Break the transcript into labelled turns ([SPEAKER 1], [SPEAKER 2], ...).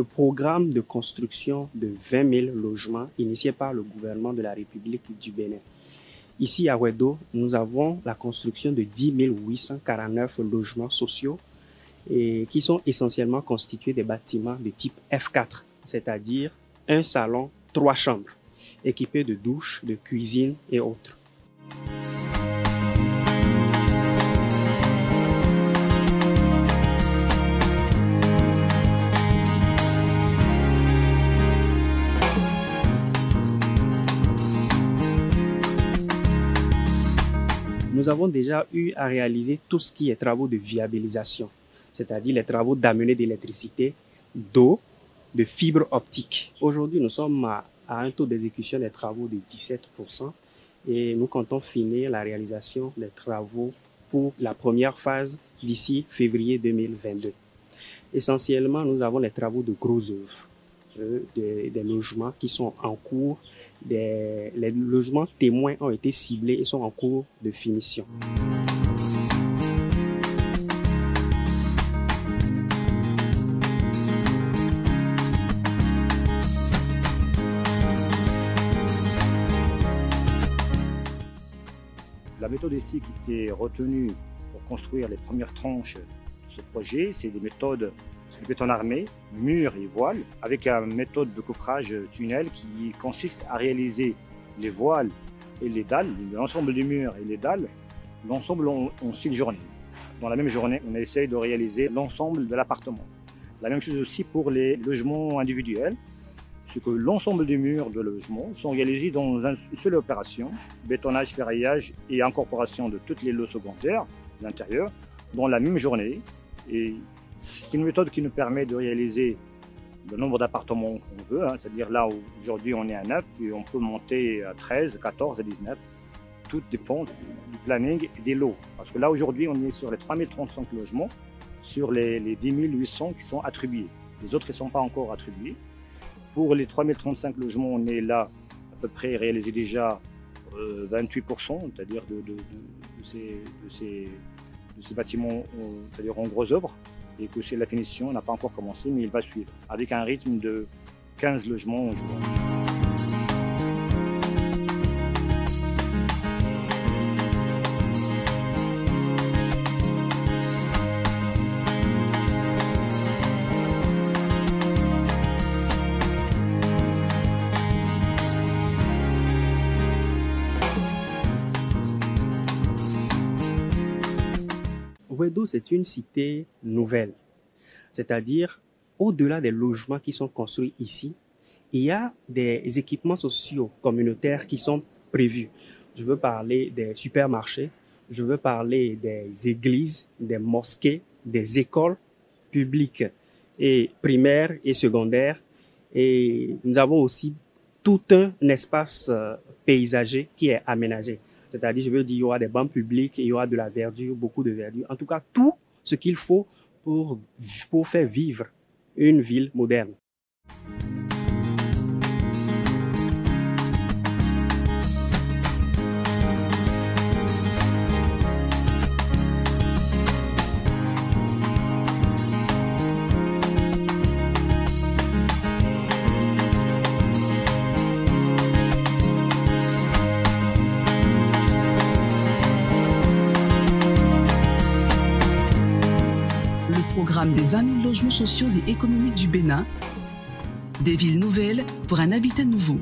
[SPEAKER 1] le programme de construction de 20 000 logements initié par le gouvernement de la République du Bénin. Ici à Wedo, nous avons la construction de 10 849 logements sociaux et qui sont essentiellement constitués des bâtiments de type F4, c'est-à-dire un salon, 3 chambres, équipés de douches, de cuisine et autres. Nous avons déjà eu à réaliser tout ce qui est travaux de viabilisation, c'est-à-dire les travaux d'amener d'électricité, d'eau, de fibres optiques. Aujourd'hui, nous sommes à un taux d'exécution des travaux de 17% et nous comptons finir la réalisation des travaux pour la première phase d'ici février 2022. Essentiellement, nous avons les travaux de gros œuvres. Des logements qui sont en cours, les logements témoins ont été ciblés et sont en cours de finition.
[SPEAKER 2] La méthode ici qui était retenue pour construire les premières tranches de ce projet, c'est des méthodes de béton armé, mur et voile, avec une méthode de coffrage tunnel qui consiste à réaliser les voiles et les dalles, l'ensemble du mur et les dalles, l'ensemble en 6 journées. Dans la même journée, on essaye de réaliser l'ensemble de l'appartement. La même chose aussi pour les logements individuels, c'est que l'ensemble des murs de logement sont réalisés dans une seule opération, bétonnage, ferraillage et incorporation de toutes les lots secondaires de l'intérieur dans la même journée. Et c'est une méthode qui nous permet de réaliser le nombre d'appartements qu'on veut, c'est-à-dire là où aujourd'hui on est à 9 et on peut monter à 13, 14 et 19. Tout dépend du planning et des lots. Parce que là aujourd'hui on est sur les 3035 logements, sur les 10 800 qui sont attribués. Les autres ne sont pas encore attribués. Pour les 3035 logements, on est là à peu près réalisé déjà 28%, c'est-à-dire de ces bâtiments, c'est-à-dire en gros œuvres. Et que la finition n'a pas encore commencé, mais il va suivre, avec un rythme de 15 logements au jour.
[SPEAKER 1] Wedo, c'est une cité nouvelle, c'est-à-dire au-delà des logements qui sont construits ici, il y a des équipements sociaux communautaires qui sont prévus. Je veux parler des supermarchés, je veux parler des églises, des mosquées, des écoles publiques et primaires et secondaires. Et nous avons aussi tout un espace paysager qui est aménagé. C'est-à-dire, je veux dire, il y aura des bancs publics, il y aura de la verdure, beaucoup de verdure. En tout cas, tout ce qu'il faut pour faire vivre une ville moderne.
[SPEAKER 3] Programme des 20 000 logements sociaux et économiques du Bénin, des villes nouvelles pour un habitat nouveau.